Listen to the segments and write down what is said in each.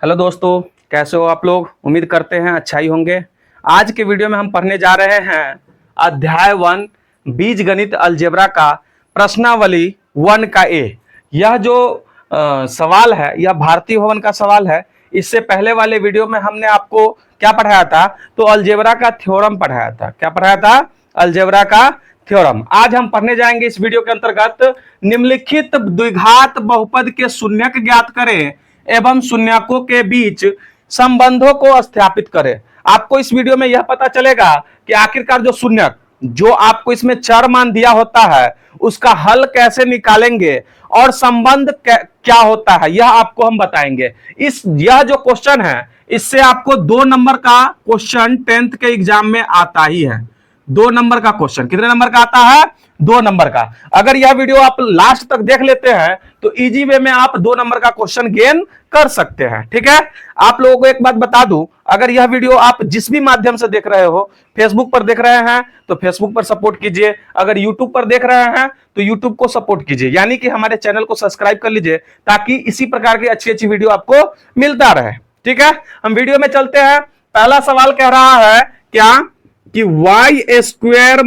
Hello दोस्तों, कैसे हो आप लोग। उम्मीद करते हैं अच्छा ही होंगे। आज के वीडियो में हम पढ़ने जा रहे हैं अध्याय 1 बीज गणित अलजेब्रा का प्रश्नावली 1 का ए। यह जो सवाल है यह भारतीय भवन का सवाल है। इससे पहले वाले वीडियो में हमने आपको क्या पढ़ाया था, तो अलजेब्रा का थ्योरम पढ़ाया था। क्या पढ़ाया था? अलजेब्रा का थ्योरम। आज हम पढ़ने जाएंगे इस वीडियो के अंतर्गत निम्नलिखित द्विघात बहुपद के शून्यक ज्ञात करें एवं शून्यकों के बीच संबंधों को स्थापित करें। आपको इस वीडियो में यह पता चलेगा कि आखिरकार जो शून्यक जो आपको इसमें चर मान दिया होता है उसका हल कैसे निकालेंगे और संबंध क्या होता है यह आपको हम बताएंगे। यह जो क्वेश्चन है इससे आपको 2 नंबर का क्वेश्चन 10th के एग्जाम में आता ही है। 2 नंबर का क्वेश्चन कितने नंबर का आता है? 2 नंबर का। अगर यह वीडियो आप लास्ट तक देख लेते हैं तो इजी वे में आप 2 नंबर का क्वेश्चन गेन कर सकते हैं। ठीक है, आप लोगों को एक बात बता दूं, अगर यह वीडियो आप जिस भी माध्यम से देख रहे हो, फेसबुक पर देख रहे हैं तो फेसबुक पर सपोर्ट कीजिए, अगर यूट्यूब पर देख रहे हैं तो यूट्यूब को सपोर्ट कीजिए, यानी कि हमारे चैनल को सब्सक्राइब कर लीजिए ताकि इसी प्रकार की अच्छी अच्छी वीडियो आपको मिलता रहे। ठीक है, हम वीडियो में चलते हैं। पहला सवाल कह रहा है क्या कि y स्क्वायर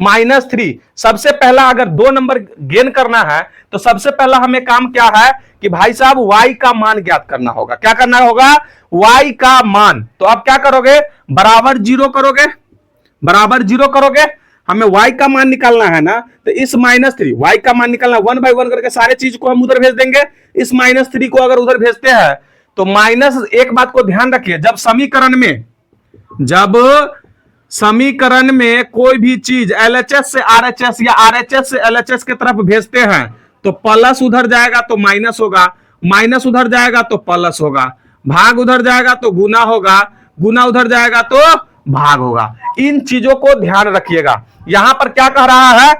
माइनस 3। सबसे पहला अगर 2 नंबर गेन करना है तो सबसे पहला हमें काम क्या है कि भाई साहब y का मान ज्ञात करना होगा। क्या करना होगा? y का मान। तो आप क्या करोगे? बराबर 0 करोगे, बराबर 0 करोगे। हमें y का मान निकालना है ना, तो इस -3 y का मान निकालना 1 by 1 करके सारे चीज को हम उधर भेज देंगे। इस -3 को अगर उधर भेजते हैं तो माइनस, एक बात को ध्यान रखिए, जब समीकरण में कोई भी चीज LHS से RHS या RHS से LHS की तरफ भेजते हैं तो प्लस उधर जाएगा तो माइनस होगा, माइनस उधर जाएगा तो प्लस होगा, भाग उधर जाएगा तो गुना होगा, गुना उधर जाएगा तो भाग होगा। इन चीजों को ध्यान रखिएगा। यहां पर क्या कह रहा है?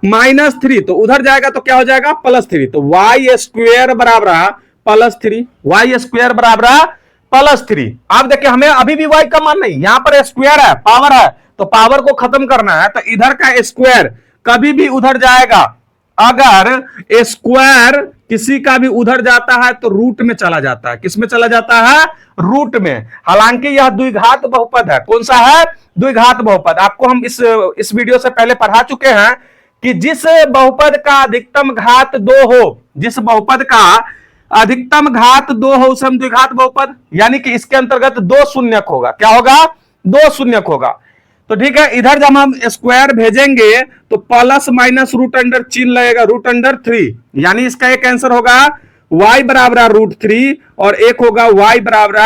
-3 तो उधर जाएगा तो क्या हो जाएगा? +3। तो y स्क्वायर बराबर +3, y स्क्वायर बराबर +3। आप देखिए हमें अभी भी y का मान नहीं, यहां पर स्क्वायर है, पावर है, तो पावर को खत्म करना है तो इधर का स्क्वायर कभी भी उधर जाएगा। अगर स्क्वायर किसी का भी उधर जाता है तो रूट में चला जाता है। किस में चला जाता है? रूट में। हालांकि यह द्विघात बहुपद है। कौन सा है? द्विघात बहुपद। आपको हम इस वीडियो से पहले पढ़ा चुके हैं कि जिस बहुपद का अधिकतम घात 2 हो, जिस बहुपद का अधिकतम घात 2 हो उसे हम द्विघात बहुपद, यानी कि इसके अंतर्गत 2 शून्यक होगा। क्या होगा? 2 शून्यक होगा। तो ठीक है, इधर जब हम स्क्वायर भेजेंगे तो प्लस माइनस रूट अंडर चिन्ह लगेगा, √3, यानी इसका एक आंसर होगा y बराबर √3 और एक होगा y बराबर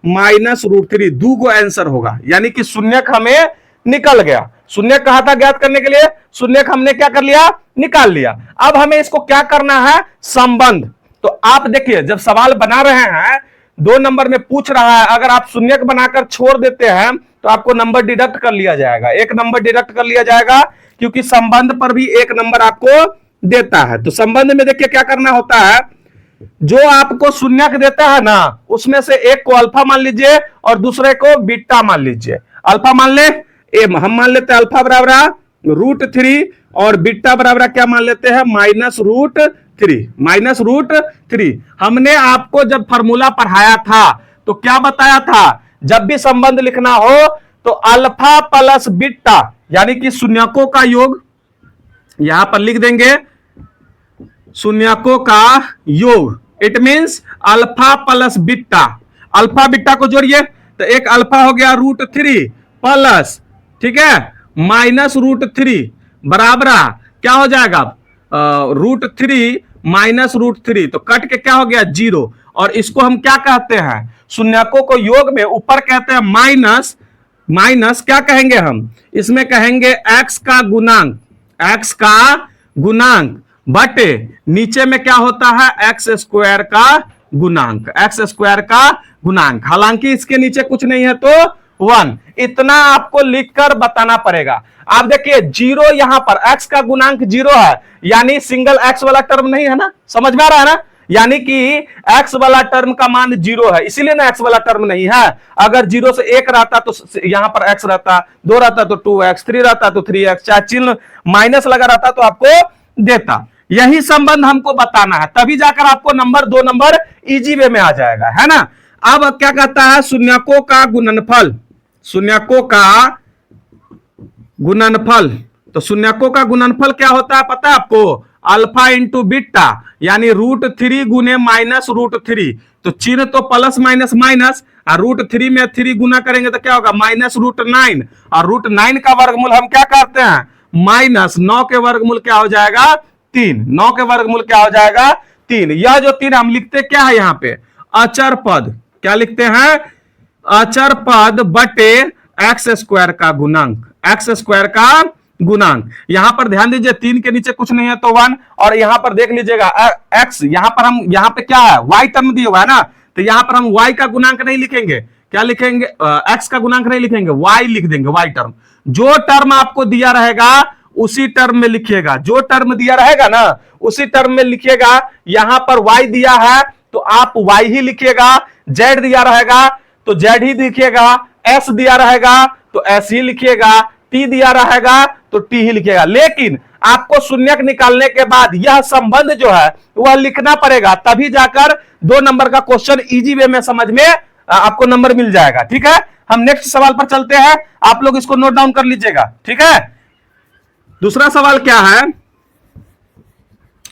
-√3। 2 को आंसर होगा, यानी कि शून्यक हमें निकल गया। शून्यक कहा था ज्ञात करने के लिए, शून्यक हमने क्या कर लिया? निकाल लिया। अब हमें इसको क्या करना है? संबंध। तो आप देखिए जब सवाल बना रहे हैं 2 नंबर में पूछ रहा है, अगर आप शून्यक बनाकर छोड़ देते हैं तो आपको नंबर डिडक्ट कर लिया जाएगा, 1 नंबर डिडक्ट कर लिया जाएगा, क्योंकि संबंध पर भी 1 नंबर आपको देता है। तो संबंध में देखिए क्या करना होता है, जो आपको शून्यक देता है ना उसमें से एक को अल्फा मान लीजिए और दूसरे को बीटा मान लीजिए। अल्फा मान ले, हम मान लेते हैं अल्फा बराबर √3 और बीटा बराबर क्या मान लेते हैं? -√3। हमने आपको जब फॉर्मूला पढ़ाया था तो क्या बताया था? जब भी संबंध लिखना हो तो अल्फा प्लस बीटा, यानी कि शून्यकों का योग, यहां पर लिख देंगे शून्यकों का योग। It means alpha plus beta. Alpha beta को जोड़िए तो एक अल्फा हो गया √3 प्लस, ठीक है, -√3 बराबर क्या हो जाएगा? √3 -√3, तो कट के क्या हो गया? 0। और इसको हम क्या कहते हैं? शून्यकों को योग में ऊपर कहते हैं माइनस, माइनस क्या कहेंगे हम? इसमें कहेंगे x का गुणांक बटे नीचे में क्या होता है? x स्क्वायर का गुणांक। हालांकि इसके नीचे कुछ नहीं है तो 1। इतना आपको लिखकर बताना पड़ेगा। आप देखिए 0 यहां पर x का गुणांक 0 है, यानी सिंगल x वाला टर्म नहीं है ना, समझ में आ रहा है ना? यानी कि x वाला टर्म का मान 0 है, इसीलिए ना x वाला टर्म नहीं है। अगर 0 से 1 रहता तो यहां पर x रहता, 2 रहता तो 2x, 3 रहता तो 3x, चाहे चिन्ह माइनस लगा रहता तो आपको देता। यही संबंध हमको बताना है, तभी जाकर आपको नंबर 2 नंबर इजी वे में आ जाएगा, है ना। अब क्या कहता है, शून्यकों का गुणनफल, शून्यकों का गुणनफल। तो शून्यकों का गुणनफल क्या होता है पता है आपको, अल्फा इंटू बीटा, यानी √3 गुने -√3। तो चिन्ह तो प्लस माइनस माइनस, और √3 में 3 गुना करेंगे तो क्या होगा -√9, और √9 का वर्गमूल हम क्या करते हैं, -9 के वर्गमूल क्या हो जाएगा 3, 9 के वर्गमूल क्या हो जाएगा 3। यह जो 3 हम लिखते क्या है यहाँ पे, अचर पद, क्या लिखते हैं, अचर पद बटे x² का गुणांक, x² का गुणांक। यहां पर ध्यान दीजिए 3 के नीचे कुछ नहीं है तो 1, और यहां पर देख लीजिएगा x, यहां पर हम, यहां पे क्या है y टर्म दिया हुआ है ना, तो यहां पर हम y का गुणांक नहीं लिखेंगे, क्या लिखेंगे, x का गुणांक नहीं लिखेंगे, y लिख देंगे, y टर्म। जो टर्म आपको दिया रहेगा उसी टर्म में लिखिएगा, जो टर्म दिया रहेगा ना उसी टर्म में लिखिएगा। यहां पर y दिया है तो आप y ही लिखिएगा, z दिया रहेगा तो z ही लिखिएगा, s दिया रहेगा तो s ही लिखिएगा, t दिया रहेगा तो t ही लिखिएगा। लेकिन आपको शून्यक निकालने के बाद यह संबंध जो है वह लिखना पड़ेगा, तभी जाकर 2 नंबर का क्वेश्चन इजी वे में समझ में आपको नंबर मिल जाएगा। ठीक है, हम नेक्स्ट सवाल पर चलते हैं, आप लोग इसको नोट डाउन कर लीजिएगा। ठीक है, दूसरा सवाल क्या है,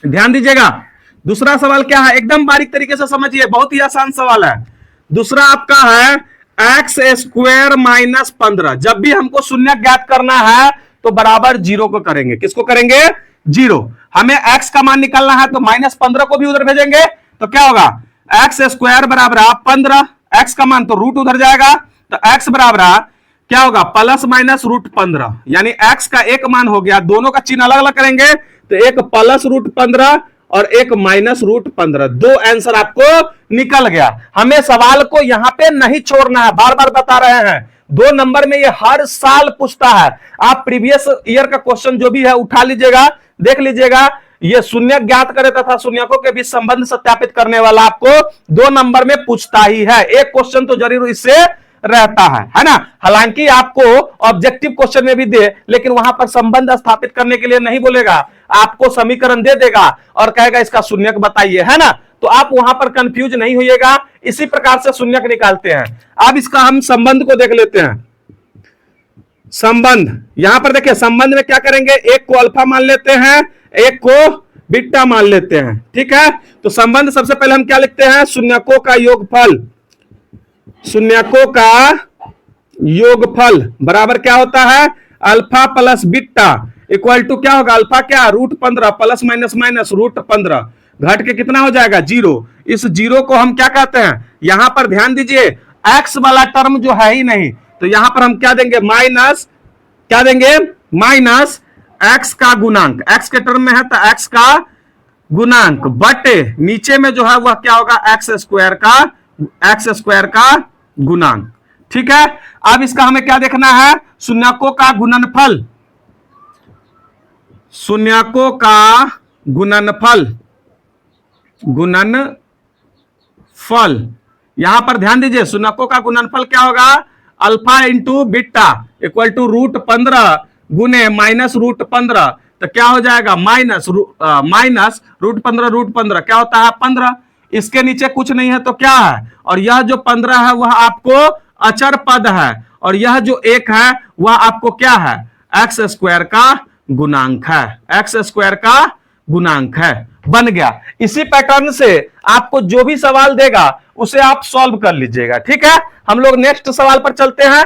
ध्यान दीजिएगा। दूसरा सवाल क्या है, एकदम बारीक तरीके से समझिए, बहुत ही आसान सवाल है। दूसरा आपका है x² - 15। जब भी हमको शून्य ज्ञात करना है तो बराबर 0 को करेंगे, किसको करेंगे 0। हमें x का मान निकालना है तो -15 को भी उधर भेजेंगे, तो क्या होगा x² बराबर 15, x का मान तो रूट उधर जाएगा, तो x बराबर क्या होगा प्लस माइनस √15, यानी x का एक मान हो गया, दोनों का चिन्ह अलग अलग करेंगे तो एक प्लस √15 और एक -√15, 2 आंसर आपको निकल गया। हमें सवाल को यहां पे नहीं छोड़ना है, बार बार बता रहे हैं, 2 नंबर में ये हर साल पूछता है। आप प्रीवियस ईयर का क्वेश्चन जो भी है उठा लीजिएगा, देख लीजिएगा, ये शून्य ज्ञात करे तथा शून्यकों के बीच संबंध सत्यापित करने वाला आपको 2 नंबर में पूछता ही है, एक क्वेश्चन तो जरूर इससे रहता है ना। हालांकि आपको ऑब्जेक्टिव क्वेश्चन में भी दे, लेकिन वहां पर संबंध स्थापित करने के लिए नहीं बोलेगा, आपको समीकरण दे देगा और कहेगा इसका शून्यक बताइए, है ना। तो आप वहां पर कंफ्यूज नहीं होइएगा, इसी प्रकार से शून्यक निकालते हैं। अब इसका हम संबंध को देख लेते हैं। संबंध यहां पर देखिए, संबंध में क्या करेंगे, एक को अल्फा मान लेते हैं, एक को बीटा मान लेते हैं। ठीक है, तो संबंध सबसे पहले हम क्या लिखते हैं, शून्यकों का योगफल, शून्यकों का योगफल बराबर क्या होता है, alpha plus beta equal to क्या होगा, अल्फा क्या √15 प्लस माइनस माइनस √15, घट के कितना हो जाएगा 0। इस 0 को हम क्या कहते हैं, यहां पर ध्यान दीजिए x वाला टर्म जो है ही नहीं, तो यहां पर हम क्या देंगे माइनस, क्या देंगे माइनस x का गुणांक, x के टर्म में है तो x का गुणांक बटे नीचे में जो है वह क्या होगा x² का गुणांक। ठीक है, अब इसका हमें क्या देखना है, शून्यकों का गुणनफल, शून्यकों का गुणनफल, गुणनफल यहां पर ध्यान दीजिए, शून्यकों का गुणनफल क्या होगा, alpha into beta equal to √15 गुने -√15, तो क्या हो जाएगा -√15 क्या होता है 15। इसके नीचे कुछ नहीं है तो क्या है, और यह जो 15 है वह आपको अचर पद है, और यह जो 1 है वह आपको क्या है x² का गुणांक है, x² का गुणांक है। बन गया। इसी पैटर्न से आपको जो भी सवाल देगा उसे आप सॉल्व कर लीजिएगा। ठीक है, हम लोग नेक्स्ट सवाल पर चलते हैं।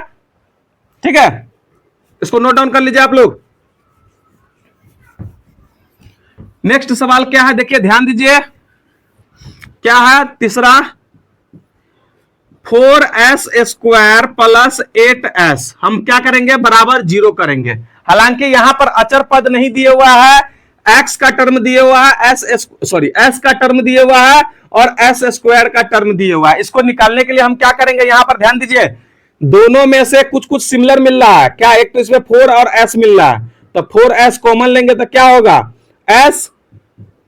ठीक है, इसको नोट डाउन कर लीजिए आप लोग। नेक्स्ट सवाल क्या है, देखिए ध्यान दीजिए, क्या है तीसरा, 4s² प्लस 8s हम क्या करेंगे बराबर 0 करेंगे। हालांकि यहां पर अचर पद नहीं दिए हुआ है, x का टर्म दिए हुआ है, s का टर्म दिए हुआ है और s² का टर्म दिए हुआ है। इसको निकालने के लिए हम क्या करेंगे, यहां पर ध्यान दीजिए, दोनों में से कुछ कुछ सिमिलर मिल रहा है, क्या एक तो इसमें 4 और s मिल रहा है, तो 4s कॉमन लेंगे तो क्या होगा s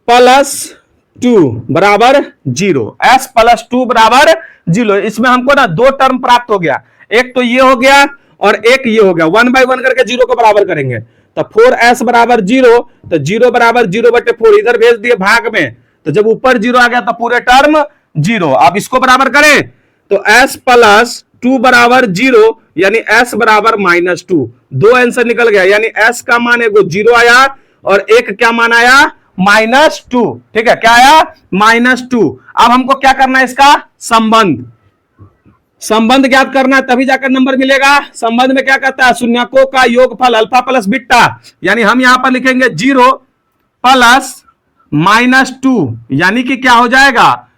प्लस 2 बराबर 0, s प्लस 2 बराबर 0। इसमें हमको ना 2 टर्म प्राप्त हो गया, एक तो ये हो गया और एक ये हो गया, 1 बाय 1 करके 0 को बराबर करेंगे तो 4s बराबर 0, तो 0 बराबर 0 बटे 4 इधर भेज दिए भाग में, तो जब ऊपर 0 आ गया तो पूरे टर्म जीरो। अब इसको बराबर करें तो s प्लस 2 बराबर जीरो, यानी s बराबर -2। दो आंसर निकल गया, यानी s का मान एगो जीरो आया और एक क्या मान आया, -2। ठीक है, क्या आया, -2। अब हमको क्या करना है, इसका संबंध ज्ञात करना है, तभी जाकर नंबर मिलेगा। संबंध में क्या कहता है, शून्यकों का योगफल अल्फा प्लस बीटा, यानी हम यहां पर लिखेंगे 0 प्लस -2, यानी कि क्या हो जाएगा,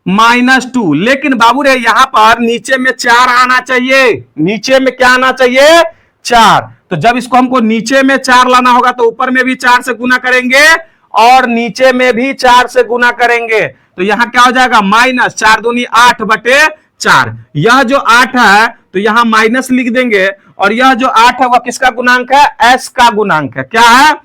-2। लेकिन बाबू रे यहां पर नीचे में 4 आना चाहिए, नीचे में क्या आना चाहिए, 4। तो जब इसको हमको नीचे में 4 लाना होगा तो ऊपर में भी 4 से गुना करेंगे और नीचे में भी 4 से गुना करेंगे। तो यहां क्या हो जाएगा, -4 दूनी 8 बटे 4। यह जो 8 है तो यहां माइनस लिख देंगे, और यह जो 8 है वह किसका गुणांक है, s का गुणांक है। क्या है,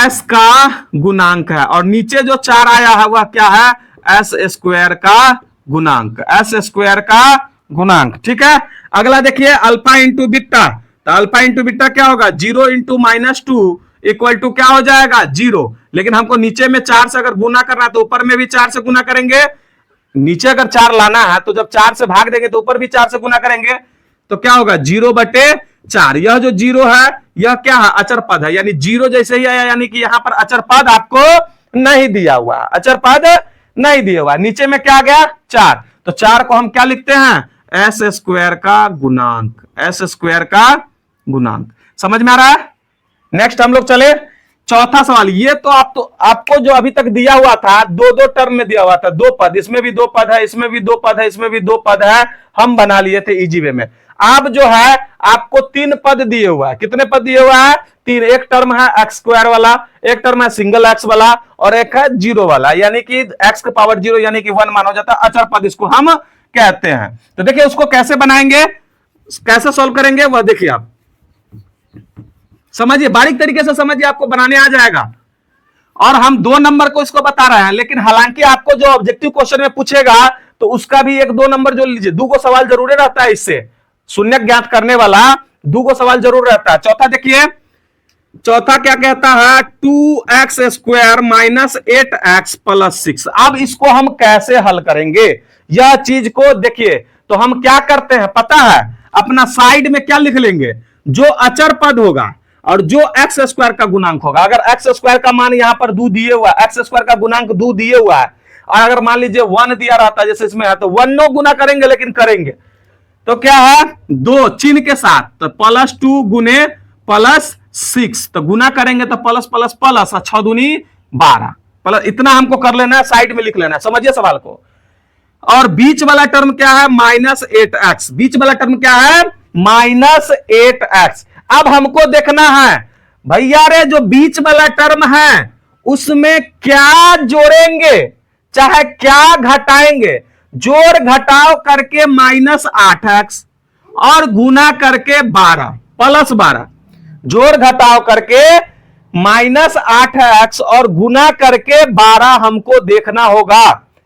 s का गुणांक है। और नीचे जो 4 आया है वह क्या है, s स्क्वायर का गुणांक, s स्क्वायर का गुणांक। ठीक है, अगला देखिए अल्फा इंटू बीटा। तो अल्फा इंटू बीटा क्या होगा, 0 इंटू -2 इक्वल टू क्या हो जाएगा, 0। लेकिन हमको नीचे में 4 से अगर गुना करना है तो ऊपर में भी 4 से गुना करेंगे। नीचे अगर 4 लाना है तो जब 4 से भाग देंगे तो ऊपर भी 4 से गुना करेंगे, तो क्या होगा, 0 बटे 4। यह जो 0 है यह क्या है, अचर पद है, यानी 0 जैसे ही आया, यानी कि यहां पर अचर पद आपको नहीं दिया हुआ, अचर पद नहीं दिया हुआ। नीचे में क्या आ गया, 4। तो 4 को हम क्या लिखते हैं, s स्क्वायर का गुणांक, s स्क्वायर का गुणांक। समझ में आ रहा है। नेक्स्ट हम लोग चले चौथा सवाल। ये तो आपको जो अभी तक दिया हुआ था, दो टर्म में दिया हुआ था, 2 पद, इसमें भी 2 पद है, इसमें भी 2 पद है, इसमें भी 2 पद है, हम बना लिए थे इजी वे में। अब जो है आपको 3 पद दिए हुआ है। कितने पद दिए हुआ है, 3। एक टर्म है एक्स स्क्वायर वाला, एक टर्म है सिंगल एक्स वाला, और एक है 0 वाला, यानी कि एक्स का पावर 0 यानी कि 1 मान हो जाता है, अचर पद इसको हम कहते हैं। तो देखिए उसको कैसे बनाएंगे, कैसे सॉल्व करेंगे वह देखिए आप समझिए, बारीक तरीके से समझिए, आपको बनाने आ जाएगा। और हम 2 नंबर को इसको बता रहे हैं, लेकिन हालांकि आपको जो ऑब्जेक्टिव क्वेश्चन में पूछेगा तो उसका भी 1-2 नंबर जो लीजिए, 2 को सवाल जरूर रहता है, इससे शून्य ज्ञात करने वाला 2 को सवाल जरूर रहता है। चौथा देखिए, चौथा क्या कहता है, 2x स्क्वायर -8x + 6। अब इसको हम कैसे हल करेंगे, यह चीज को देखिए। तो हम क्या करते हैं पता है, अपना साइड में क्या लिख लेंगे, जो अचर पद होगा और जो एक्स स्क्वायर का गुणांक होगा। अगर एक्स स्क्वायर का मान यहां पर 2 दिए हुआ है, एक्स स्क्वायर का गुणांक 2 दिए हुआ है, और अगर मान लीजिए 1 दिया रहता है जैसे इसमें है, तो 1 नो गुना करेंगे, लेकिन करेंगे तो क्या है, 2 चिन्ह के साथ, तो +2 गुने +6, तो गुना करेंगे तो प्लस प्लस प्लस, 6 दूनी 12 प्लस, इतना हमको कर लेना है, साइड में लिख लेना है। समझिए सवाल को। और बीच वाला टर्म क्या है, -8x। बीच वाला टर्म क्या है, -8x। अब हमको देखना है भैया रे, जो बीच वाला टर्म है उसमें क्या जोड़ेंगे चाहे क्या घटाएंगे। जोड़ घटाव करके -8x और गुना करके 12 + 12, जोड़ घटाव करके -8x और गुना करके 12 हमको देखना होगा,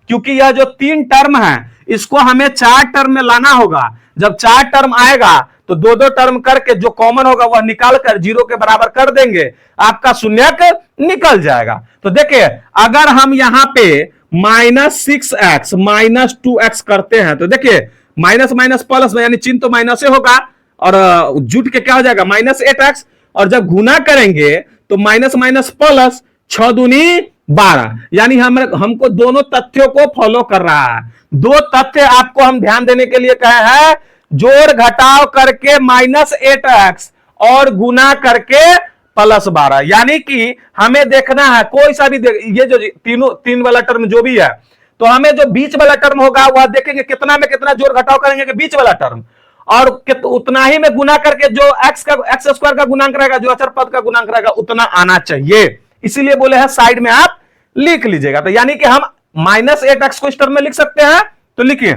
क्योंकि यह जो 3 टर्म है इसको हमें 4 टर्म में लाना होगा। जब 4 टर्म आएगा तो 2-2 टर्म करके जो कॉमन होगा वह निकाल कर 0 के बराबर कर देंगे, आपका शून्यक निकल जाएगा। तो देखिए अगर हम यहां पे -6x -2x करते हैं तो देखिए माइनस माइनस प्लस में, यानी चिन्ह तो माइनस से होगा, और जुट के क्या हो जाएगा -8x, और जब गुना करेंगे तो माइनस माइनस प्लस, 6 दूनी 12, यानी हमको दोनों तथ्यों को फॉलो कर रहा है। 2 तथ्य आपको हम ध्यान देने के लिए कहे हैं, जोड़ घटाव करके -8x और गुना करके +12, यानी कि हमें देखना है कोई सा भी ये जो तीन वाला टर्म जो भी है, तो हमें जो बीच वाला टर्म होगा वह देखेंगे कितना में कितना जोड़ घटाव करेंगे कि बीच वाला टर्म, और उतना ही में गुना करके जो एक्स स्क्वायर का गुणांक रहेगा, जो अचर पद का गुणांक रहेगा, उतना आना चाहिए। इसीलिए बोले हैं साइड में आप लिख लीजिएगा। तो यानी कि हम -8x को इस टर्म में लिख सकते हैं, तो लिखिए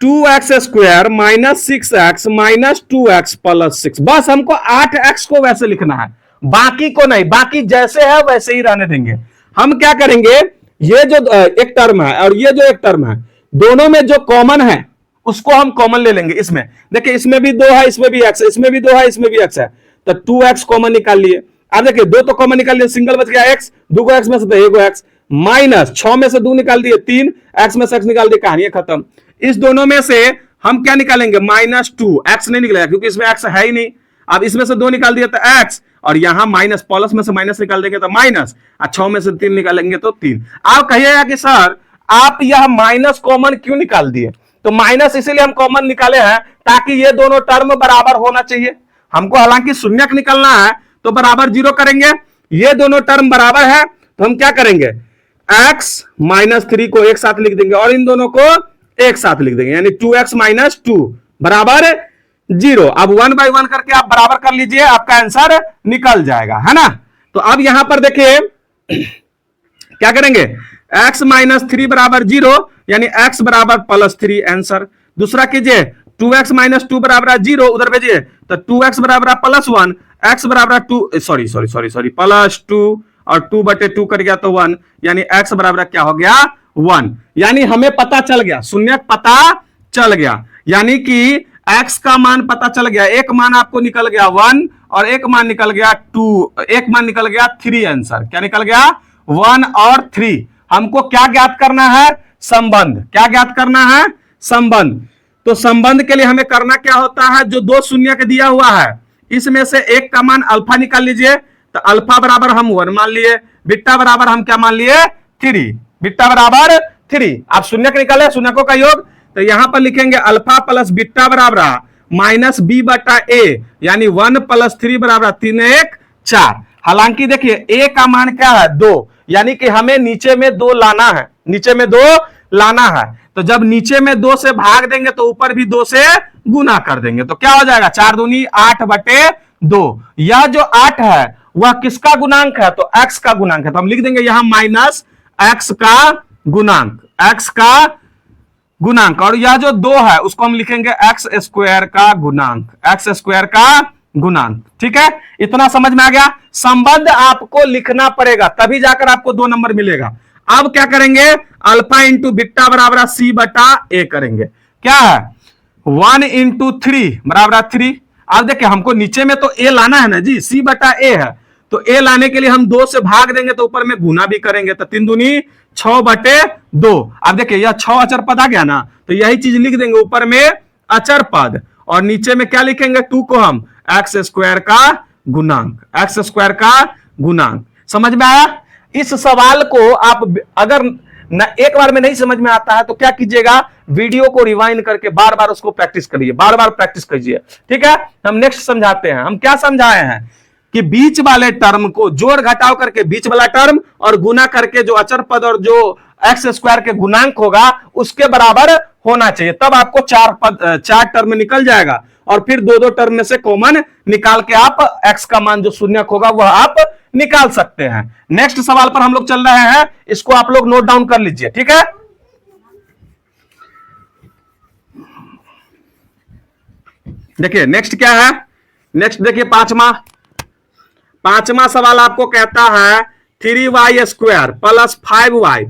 2x स्क्वायर -6x -2x + 6। बस हमको 8x को वैसे लिखना है, बाकी को नहीं, बाकी जैसे है वैसे ही रहने देंगे। हम क्या करेंगे, ये जो एक टर्म है और ये जो एक टर्म है, दोनों में जो कॉमन है उसको हम कॉमन ले लेंगे। इसमें देखिए, इसमें भी 2 है, इसमें भी x है, इसमें भी 2 है, इसमें भी x है, तो 2x कॉमन निकाल लिए। अब देखिए 2 तो कॉमन निकाल लिए, सिंगल बच गया x, 2 x में से तो 1 x, माइनस 6 में से 2 निकाल दिए 3, एक्स में से एक्स निकाल दिए, कहानी खत्म। इस दोनों में से हम क्या निकालेंगे? -2। एक्स नहीं निकलेगा क्योंकि इसमें एक्स है ही नहीं। अब इसमें से 2 निकाल दिया तो एक्स, और यहां माइनस, प्लस में से माइनस निकाल देंगे तो माइनस, और 6 में से 3 निकालेंगे तो 3। आप कहिएगा कि सर आप यह माइनस कॉमन क्यों निकाल दिए? तो माइनस इसीलिए हम कॉमन निकाले हैं ताकि ये दोनों टर्म बराबर होना चाहिए हमको। हालांकि शून्यक निकलना है तो बराबर 0 करेंगे। ये दोनों टर्म बराबर है तो हम क्या करेंगे? x -3 को एक साथ लिख देंगे और इन दोनों को एक साथ लिख देंगे, यानी 2x - 2 बराबर 0। अब 1 by 1 करके आप बराबर कर लीजिए, आपका आंसर निकल जाएगा, है ना। तो अब यहां पर देखिए क्या करेंगे? x - 3 बराबर 0, यानी x बराबर +3 आंसर। दूसरा कीजिए 2x - 2 बराबर 0, उधर भेजिए तो 2x बराबर +1, x बराबर +2 और 2/2 कर गया तो 1, यानी x बराबर क्या हो गया? 1। यानी हमें पता चल गया, शून्यक पता चल गया, यानी कि x का मान पता चल गया। एक मान आपको निकल गया 1 और एक मान निकल गया 2, एक मान निकल गया 3 आंसर। क्या निकल गया? 1 और 3। हमको क्या ज्ञात करना है? संबंध। क्या ज्ञात करना है? संबंध। तो संबंध के लिए हमें करना क्या होता है? जो 2 शून्यक दिया हुआ है इसमें से एक का मान अल्फा निकाल लीजिए, तो अल्फा बराबर हम 1 मान लिए, बीटा बराबर हम क्या मान लिए? 3। बीटा बराबर 3। आप शून्यक निकाले, शून्यकों का योग, तो यहां पर लिखेंगे अल्फा प्लस बीटा बराबर -b/a, यानी 1 + 3 बराबर 3 1 4। हालांकि देखिए a का मान क्या है? 2, यानी कि हमें नीचे में 2 लाना है, नीचे में 2 लाना है। तो जब नीचे में 2 से भाग देंगे तो ऊपर भी 2 से गुना कर देंगे, तो क्या हो जाएगा? 4 दूनी 8/2। यह जो 8 है वह किसका गुणांक है? तो x का गुणांक है। तो हम लिख देंगे यहां -x का गुणांक, x का गुणांक, और यह जो 2 है उसको हम लिखेंगे x² का गुणांक, x² का गुणांक। ठीक है, इतना समझ में आ गया। संबंध आपको लिखना पड़ेगा तभी जाकर आपको 2 नंबर मिलेगा। अब क्या करेंगे? अल्फा इंटू बीटा बराबर c/a करेंगे। क्या है? 1 × 3 बराबर 3। अब देखिए हमको नीचे में तो a लाना है ना जी, c/a है, तो a लाने के लिए हम 2 से भाग देंगे तो ऊपर में गुना भी करेंगे, तो 3 दूनी 6/2। अब देखिए यह 6 अचर पद आ गया ना, तो यही चीज लिख देंगे ऊपर में अचर पद, और नीचे में क्या लिखेंगे? 2 को हम x² का गुणांक, x² का गुणांक। समझ में आया? इस सवाल को आप अगर न एक बार में नहीं समझ में आता है तो क्या कीजिएगा? वीडियो को रिवाइंड करके बार बार उसको प्रैक्टिस करिए, बार बार प्रैक्टिस कीजिए। ठीक है, हम नेक्स्ट समझाते हैं। हम क्या समझाए हैं कि बीच वाले टर्म को जोड़ घटाव करके बीच वाला टर्म और गुना करके जो अचर पद और जो x² के गुणांक होगा उसके बराबर होना चाहिए, तब आपको 4 टर्म निकल जाएगा, और फिर 2 टर्म में से कॉमन निकाल के आप x का मान जो शून्यक होगा वह आप निकाल सकते हैं। नेक्स्ट सवाल पर हम लोग चल रहे हैं, इसको आप लोग नोट डाउन कर लीजिए। ठीक है, देखिए नेक्स्ट क्या है? नेक्स्ट देखिए पांचवा सवाल आपको कहता है 3y² + 5y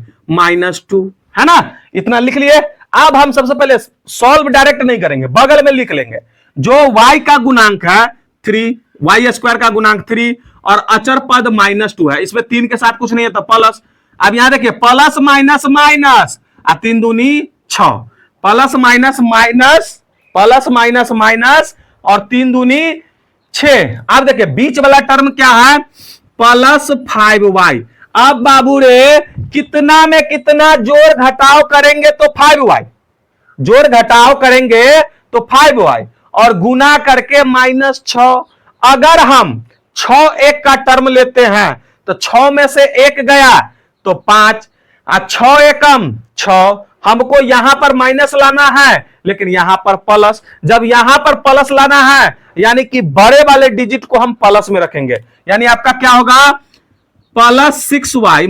- 2, है ना। इतना लिख लिए। अब हम सबसे पहले सॉल्व डायरेक्ट नहीं करेंगे, बगल में लिख लेंगे जो y का गुणांक है 3, y² का गुणांक 3 और अचर पद -2 है, इसमें 3 के साथ कुछ नहीं है तो प्लस। अब यहां देखिए प्लस माइनस माइनस, 3 दूनी 6, plus minus minus, plus minus minus और 3 दूनी 6। अब देखिए बीच वाला टर्म क्या है? +5y। अब बाबू रे कितना में कितना जोड़ घटाव करेंगे तो 5y, जोड़ घटाव करेंगे तो 5y और गुना करके -6। अगर हम 6 1 का टर्म लेते हैं तो 6 में से 1 गया तो 5, 6 एकम 6। हमको यहां पर माइनस लाना है लेकिन यहां पर प्लस। जब यहां पर प्लस लाना है यानी कि बड़े वाले डिजिट को हम प्लस में रखेंगे, यानी आपका क्या होगा? +6y -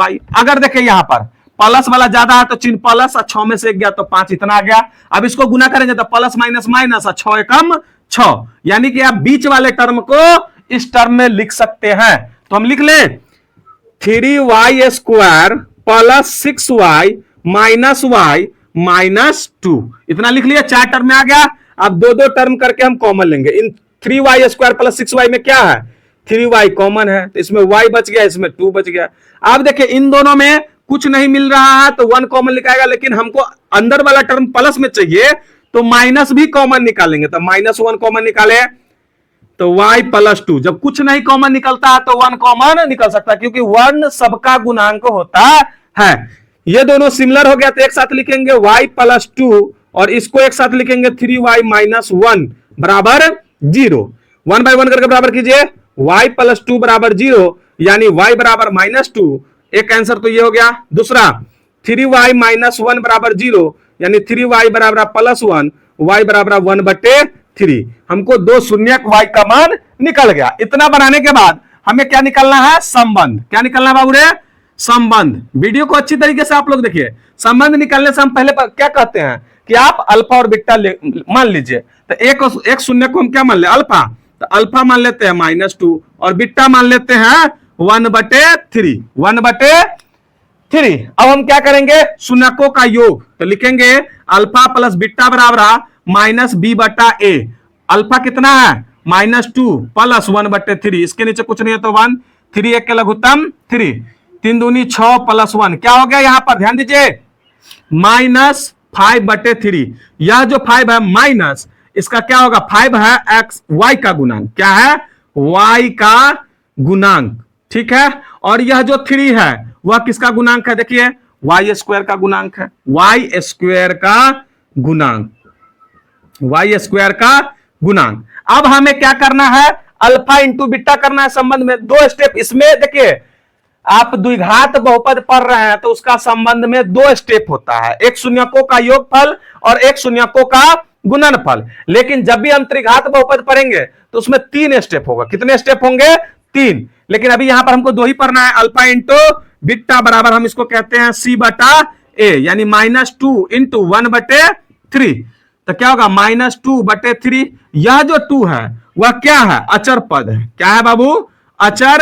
y। अगर देखें यहां पर प्लस वाला ज्यादा है तो चिन्ह प्लस, 6 में से 1 गया तो 5, इतना आ गया। अब इसको गुना करेंगे तो प्लस माइनस माइनस, 6 एकम 6, यानी कि आप बीच वाले टर्म को इस टर्म में लिख सकते हैं। तो हम लिख लें 3y² + 6y - y - 2, इतना लिख लिया। 4 टर्म में आ गया। अब 2 टर्म करके हम कॉमन लेंगे। इन 3y² + 6y में क्या है? 3y कॉमन है, तो इसमें y बच गया, इसमें 2 बच गया। अब देखिए इन दोनों में कुछ नहीं मिल रहा है तो 1 कॉमन निकालेगा, लेकिन हमको अंदर वाला टर्म प्लस में चाहिए तो माइनस भी कॉमन निकालेंगे, तो -1 कॉमन निकाले तो y + 2। जब कुछ नहीं कॉमन निकलता है तो 1 कॉमन निकल सकता है, क्योंकि 1 सबका गुणांक होता है। ये दोनों सिमिलर हो गया तो एक साथ लिखेंगे y + 2 और इसको एक साथ लिखेंगे 3y - 1 बराबर 0। 1/1 करके बराबर कीजिए, y + 2 बराबर 0 यानी y बराबर -2। एक आंसर तो ये हो गया। दूसरा 3y - 1 बराबर 0 यानी 3y बराबर +1, y बराबर 1/3। हमको दो शून्यक y का मान निकल गया। इतना बनाने के बाद हमें क्या निकलना है? संबंध। क्या निकलना है बाबू रे? संबंध। वीडियो को अच्छी तरीके से आप लोग देखिए। संबंध निकालने से हम पहले क्या कहते हैं कि आप अल्फा और बीटा मान लीजिए। तो एक शून्य को हम क्या मान ले? अल्फा। तो अल्फा मान लेते हैं -2 और बीटा मान लेते हैं 1/3। 1/3। अब हम क्या करेंगे? शून्यकों का योग। तो लिखेंगे अल्फा प्लस बीटा बराबर -b/a। अल्फा कितना है? -2 प्लस 1/3। इसके नीचे कुछ नहीं है तो 1। 3 1 के लघुत्तम 3। 3 दूनी 6 प्लस 1 क्या हो गया? यहां पर ध्यान दीजिए -5/3। यह जो 5 है माइनस, इसका क्या होगा? 5 है x y का गुणांक। क्या है? y का गुणांक। ठीक है। और यह जो 3 है वह किसका गुणांक है? देखिए y² का गुणांक है। y² का गुणांक, y² का गुणांक। अब हमें क्या करना है? अल्फा इंटू बीटा करना है संबंध में। 2 स्टेप इसमें। देखिए आप द्विघात बहुपद पढ़ रहे हैं तो उसका संबंध में 2 स्टेप होता है, एक शून्यकों का योगफल और एक शून्यकों का गुणनफल। लेकिन जब भी हम त्रिघात बहुपद पढ़ेंगे तो उसमें 3 स्टेप होगा। कितने स्टेप होंगे? 3। लेकिन अभी यहां पर हमको 2 ही पढ़ना है। अल्फा इंटू बीटा बराबर हम इसको कहते हैं c/a, यानी -2 इंटू 1/3। तो क्या होगा? -2/3। यह जो 2 है वह क्या है? अचर पद है। क्या है बाबू? अचर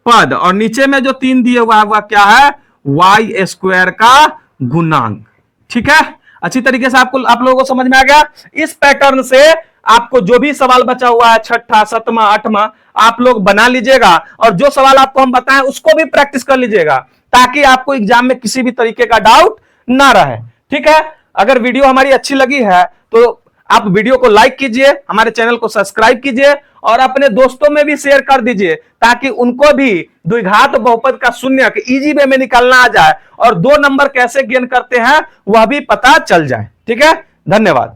पद। और नीचे में जो 3 दिए हुआ है वह क्या है? y² का गुणांक। ठीक है। अच्छी तरीके से आप लोगों को समझ में आ गया। इस पैटर्न से आपको जो भी सवाल बचा हुआ है 6ठा 7वां 8वां आप लोग बना लीजिएगा, और जो सवाल आपको हम बताएं उसको भी प्रैक्टिस कर लीजिएगा, ताकि आपको एग्जाम में किसी भी तरीके का डाउट ना रहे। ठीक है। अगर वीडियो हमारी अच्छी लगी है तो आप वीडियो को लाइक कीजिए, हमारे चैनल को सब्सक्राइब कीजिए और अपने दोस्तों में भी शेयर कर दीजिए, ताकि उनको भी द्विघात बहुपद का शून्यक इजी वे में निकालना आ जाए और 2 नंबर कैसे गेन करते हैं वह भी पता चल जाए। ठीक है। धन्यवाद।